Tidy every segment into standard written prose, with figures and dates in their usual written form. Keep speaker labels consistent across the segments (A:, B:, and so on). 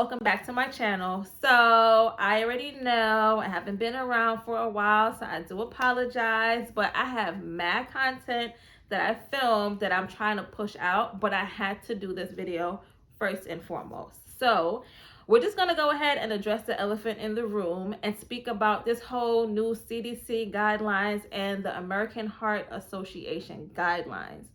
A: welcome back to my channel. So I already know I haven't been around for a while, so I do apologize, but I have mad content that I filmed that I'm trying to push out, but I had to do this video first and foremost. So we're just going to go ahead and address the elephant in the room and speak about this whole new CDC guidelines and the American Heart Association guidelines.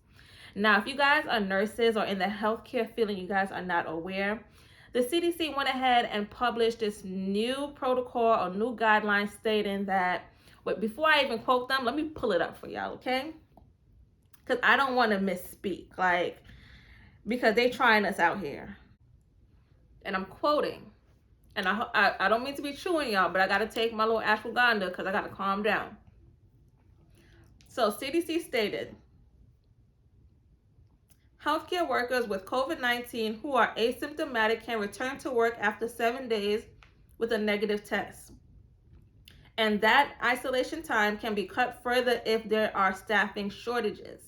A: Now, if you guys are nurses or in the healthcare field and you guys are not aware, the CDC went ahead and published this new protocol or new guidelines stating that, but before I even quote them, let me pull it up for y'all, okay? Because I don't want to misspeak, because they trying us out here. And I'm quoting. And I don't mean to be chewing y'all, but I got to take my little ashwagandha because I got to calm down. So CDC stated, healthcare workers with COVID-19 who are asymptomatic can return to work after 7 days with a negative test. And that isolation time can be cut further if there are staffing shortages.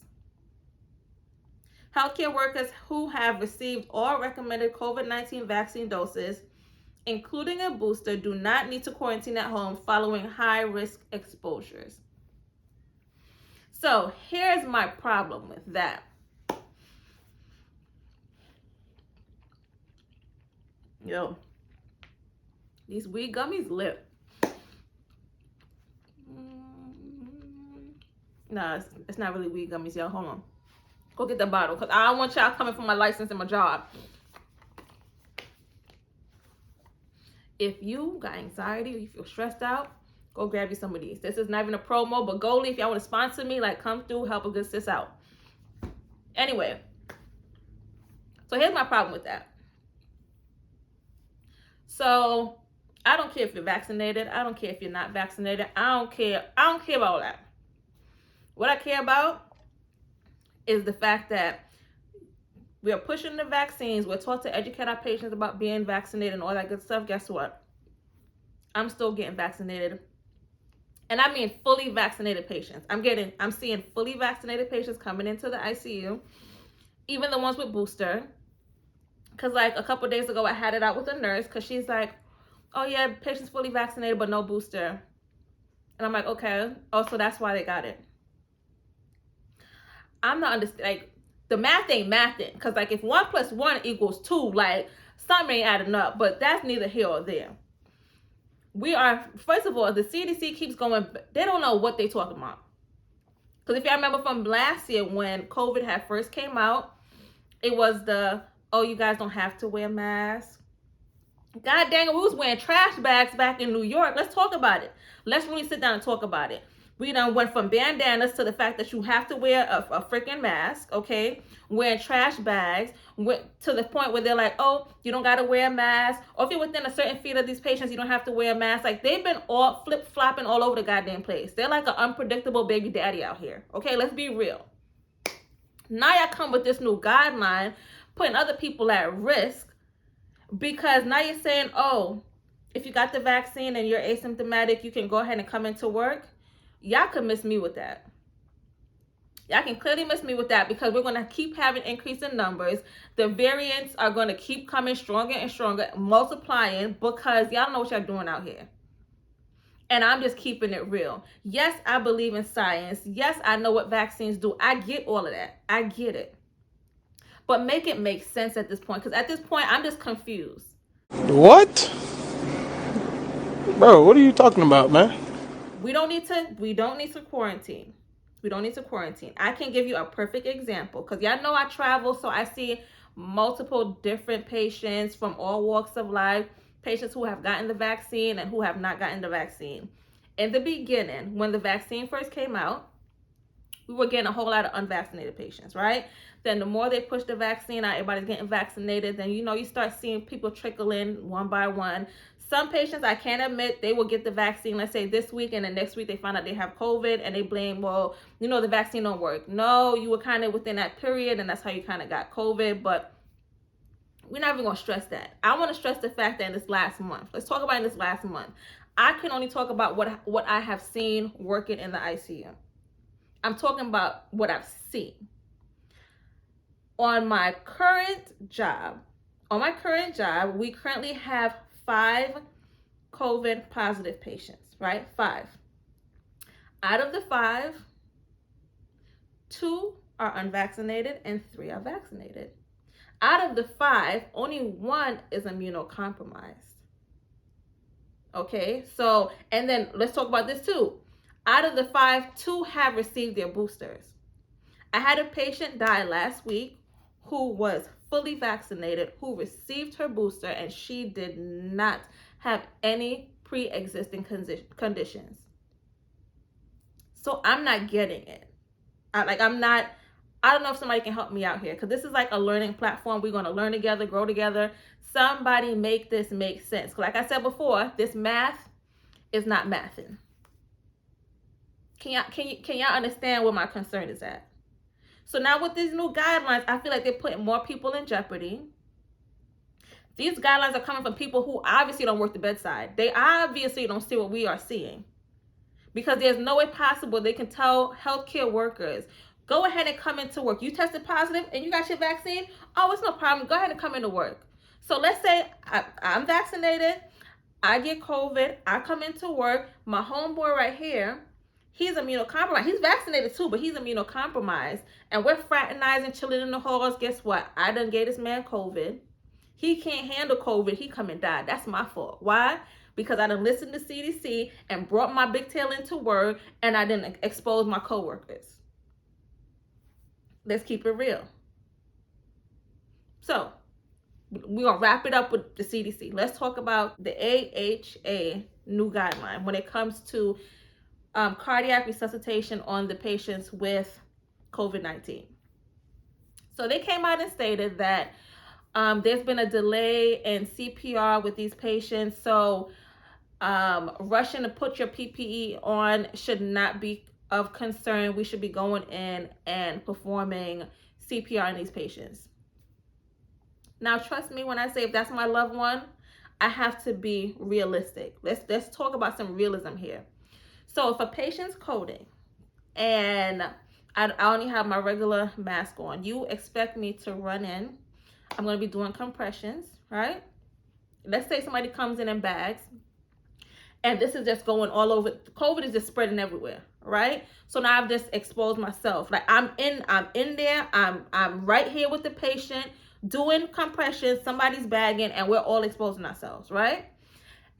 A: Healthcare workers who have received all recommended COVID-19 vaccine doses, including a booster, do not need to quarantine at home following high-risk exposures. So here's my problem with that. Yo, these weed gummies lit. Nah, it's not really weed gummies, y'all. Hold on. Go get the bottle, because I don't want y'all coming for my license and my job. If you got anxiety, or you feel stressed out, go grab you some of these. This is not even a promo, but Goalie, if y'all want to sponsor me, come through, help a good sis out. Anyway, so here's my problem with that. So I don't care if you're vaccinated. I don't care if you're not vaccinated. I don't care about all that. What I care about is the fact that we are pushing the vaccines. We're taught to educate our patients about being vaccinated and all that good stuff. Guess what? I'm still getting vaccinated. And I mean fully vaccinated patients. I'm seeing fully vaccinated patients coming into the ICU, even the ones with booster. Because a couple days ago, I had it out with a nurse because she's like, oh yeah, patient's fully vaccinated but no booster. And I'm like, okay. Oh, so that's why they got it. I'm not understanding. The math ain't mathing. Because if 1 + 1 = 2, something ain't adding up. But that's neither here or there. First of all, the CDC keeps going, they don't know what they talking about. Because if y'all remember from last year when COVID had first came out, it was oh, you guys don't have to wear masks. God dang it, we was wearing trash bags back in New York. Let's talk about it. Let's really sit down and talk about it. We done went from bandanas to the fact that you have to wear a freaking mask, okay? Wearing trash bags, to the point where they're like, oh, you don't got to wear a mask. Or if you're within a certain feet of these patients, you don't have to wear a mask. They've been all flip-flopping all over the goddamn place. They're like an unpredictable baby daddy out here, okay? Let's be real. Now y'all come with this new guideline, putting other people at risk, because now you're saying, oh, if you got the vaccine and you're asymptomatic, you can go ahead and come into work. Y'all could miss me with that. Y'all can clearly miss me with that, because we're going to keep having increase in numbers. The variants are going to keep coming stronger and stronger, multiplying, because y'all know what y'all doing out here. And I'm just keeping it real. Yes, I believe in science. Yes, I know what vaccines do. I get all of that. I get it. But make it make sense at this point, because at this point, I'm just confused.
B: What? Bro, what are you talking about, man?
A: We don't need to quarantine. We don't need to quarantine. I can give you a perfect example, because y'all know I travel, so I see multiple different patients from all walks of life, patients who have gotten the vaccine and who have not gotten the vaccine. In the beginning, when the vaccine first came out, we were getting a whole lot of unvaccinated patients, right? Then the more they push the vaccine out, everybody's getting vaccinated. Then, you start seeing people trickle in one by one. Some patients, I can't admit, they will get the vaccine, let's say this week, and the next week they find out they have COVID, and they blame, well, the vaccine don't work. No, you were kind of within that period, and that's how you kind of got COVID, but we're not even going to stress that. I want to stress the fact that in this last month, let's talk about in this last month, I can only talk about what I have seen working in the ICU. I'm talking about what I've seen. On my current job, on my current job, we currently have 5 COVID positive patients, right? 5. Out of the 5, 2 are unvaccinated and 3 are vaccinated. Out of the 5, only 1 is immunocompromised. Okay, so, and then let's talk about this too. Out of the 5, 2 have received their boosters. I had a patient die last week who was fully vaccinated, who received her booster, and she did not have any pre-existing conditions. So I'm not getting it. I don't know if somebody can help me out here, because this is like a learning platform. We're going to learn together, grow together. Somebody make this make sense. Like I said before, this math is not mathing. Can y'all understand where my concern is at? So now with these new guidelines, I feel like they're putting more people in jeopardy. These guidelines are coming from people who obviously don't work the bedside. They obviously don't see what we are seeing. Because there's no way possible they can tell healthcare workers, go ahead and come into work. You tested positive and you got your vaccine? Oh, it's no problem. Go ahead and come into work. So let's say I'm vaccinated, I get COVID, I come into work, my homeboy right here, he's immunocompromised. He's vaccinated too, but he's immunocompromised. And we're fraternizing, chilling in the halls. Guess what? I done gave this man COVID. He can't handle COVID. He come and die. That's my fault. Why? Because I done listened to CDC and brought my big tail into work, and I didn't expose my coworkers. Let's keep it real. So we're going to wrap it up with the CDC. Let's talk about the AHA new guideline when it comes to cardiac resuscitation on the patients with COVID-19. So they came out and stated that there's been a delay in CPR with these patients. So rushing to put your PPE on should not be of concern. We should be going in and performing CPR on these patients. Now, trust me when I say if that's my loved one, I have to be realistic. Let's talk about some realism here. So if a patient's coding and I only have my regular mask on, you expect me to run in. I'm going to be doing compressions, right? Let's say somebody comes in bags, and this is just going all over. COVID is just spreading everywhere, right? So now I've just exposed myself. Like I'm in there. I'm right here with the patient doing compressions. Somebody's bagging, and we're all exposing ourselves, right?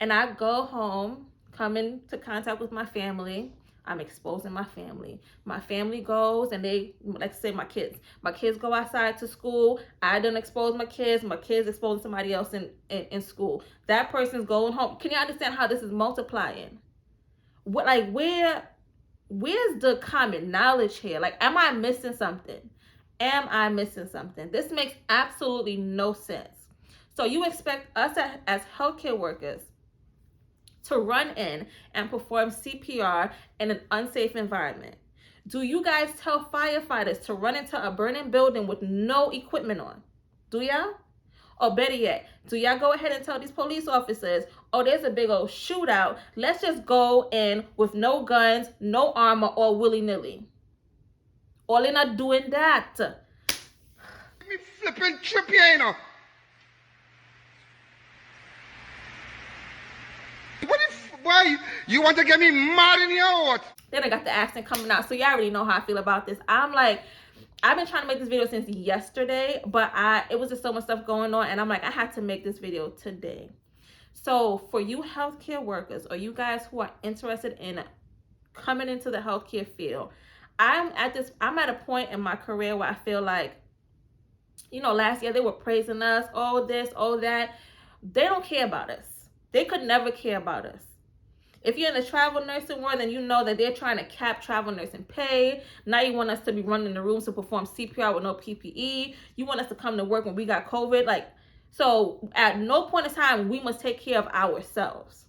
A: And I go home, come into contact with my family. I'm exposing my family. My family goes and they, let's say my kids go outside to school. I don't expose my kids expose somebody else in school. That person's going home. Can you understand how this is multiplying? What, like, where's the common knowledge here? Like, am I missing something? This makes absolutely no sense. So you expect us as healthcare workers to run in and perform CPR in an unsafe environment? Do you guys tell firefighters to run into a burning building with no equipment on? Do y'all? Or better yet, do y'all go ahead and tell these police officers, oh, there's a big old shootout, let's just go in with no guns, no armor, or willy-nilly? Or they're not doing that.
C: Me flipping trip here, you know. Why? You want to get me mad in here or what?
A: Then I got the accent coming out. So y'all already know how I feel about this. I'm like, I've been trying to make this video since yesterday, but it was just so much stuff going on, and I'm like, I had to make this video today. So for you healthcare workers, or you guys who are interested in coming into the healthcare field, I'm at a point in my career where I feel like, you know, last year they were praising us, oh this, oh that. They don't care about us. They could never care about us. If you're in the travel nursing world, then you know that they're trying to cap travel nursing pay. Now you want us to be running the rooms to perform CPR with no PPE. You want us to come to work when we got COVID. Like, so at no point in time, we must take care of ourselves.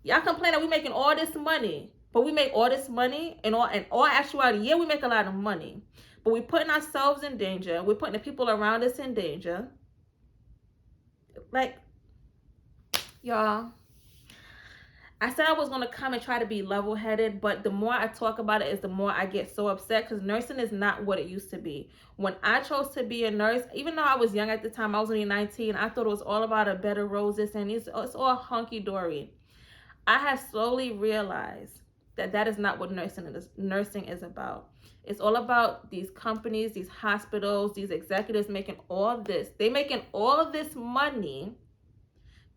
A: Y'all complain that we're making all this money, but we make all this money in all actuality. Yeah, we make a lot of money, but we're putting ourselves in danger. We're putting the people around us in danger. Like, y'all, I said I was going to come and try to be level-headed, but the more I talk about it is the more I get so upset, because nursing is not what it used to be. When I chose to be a nurse, even though I was young at the time, I was only 19, I thought it was all about a bed of roses and it's all hunky-dory. I have slowly realized that that is not what nursing is about. It's all about these companies, these hospitals, these executives making all this. They making all of this money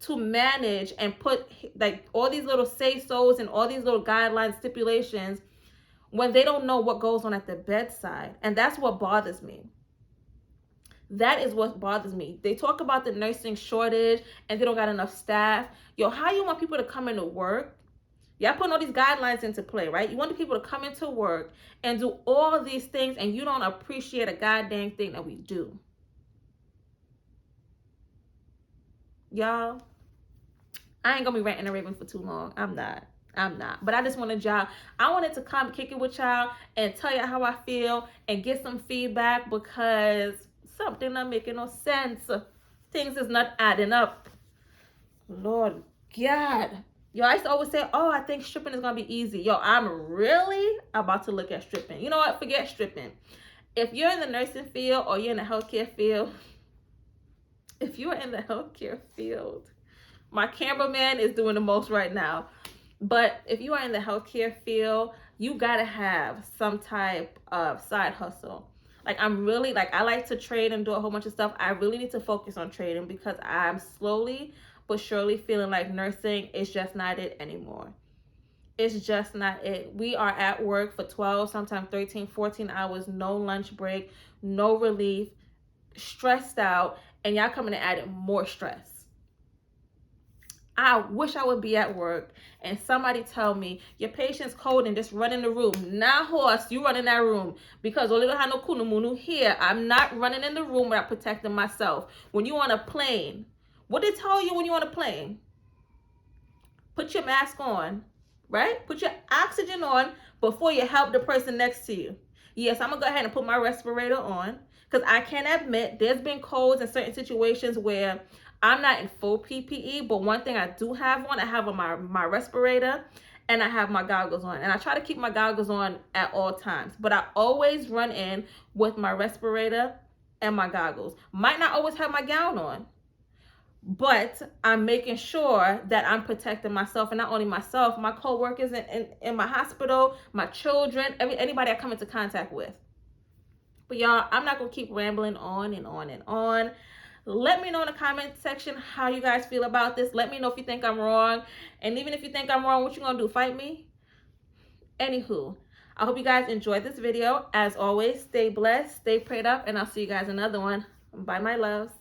A: to manage and put like all these little say-sos and all these little guidelines, stipulations, when they don't know what goes on at the bedside. And that's what bothers me. That is what bothers me. They talk about the nursing shortage and they don't got enough staff. Yo, how you want people to come into work? Y'all putting all these guidelines into play, right? You want the people to come into work and do all of these things, and you don't appreciate a goddamn thing that we do. Y'all, I ain't gonna be ranting and raving for too long. I'm not. But I just wanted y'all, I wanted to come kick it with y'all and tell y'all how I feel and get some feedback, because something not making no sense. Things is not adding up. Lord God. Yo, I used to always say, oh, I think stripping is going to be easy. Yo, I'm really about to look at stripping. You know what? Forget stripping. If you're in the nursing field or you're in the healthcare field, my cameraman is doing the most right now. But if you are in the healthcare field, you got to have some type of side hustle. Like, I like to trade and do a whole bunch of stuff. I really need to focus on trading, because I'm slowly but surely feeling like nursing is just not it anymore. It's just not it. We are at work for 12, sometimes 13, 14 hours, no lunch break, no relief, stressed out, and y'all coming to add more stress. I wish I would be at work and somebody tell me, your patient's cold and just run in the room. Nah, horse, you run in that room, because Olilo Hano Kunumunu here. I'm not running in the room without protecting myself. When you on a plane, what they tell you when you on a plane? Put your mask on, right? Put your oxygen on before you help the person next to you. Yes, I'm going to go ahead and put my respirator on, because I can admit there's been colds in certain situations where I'm not in full PPE, but one thing I do have on, I have on my respirator and I have my goggles on. And I try to keep my goggles on at all times, but I always run in with my respirator and my goggles. Might not always have my gown on, but I'm making sure that I'm protecting myself, and not only myself, my co-workers in my hospital, my children, anybody I come into contact with. But y'all, I'm not going to keep rambling on and on and on. Let me know in the comment section how you guys feel about this. Let me know if you think I'm wrong. And even if you think I'm wrong, what you going to do? Fight me? Anywho, I hope you guys enjoyed this video. As always, stay blessed, stay prayed up, and I'll see you guys in another one. Bye, my loves.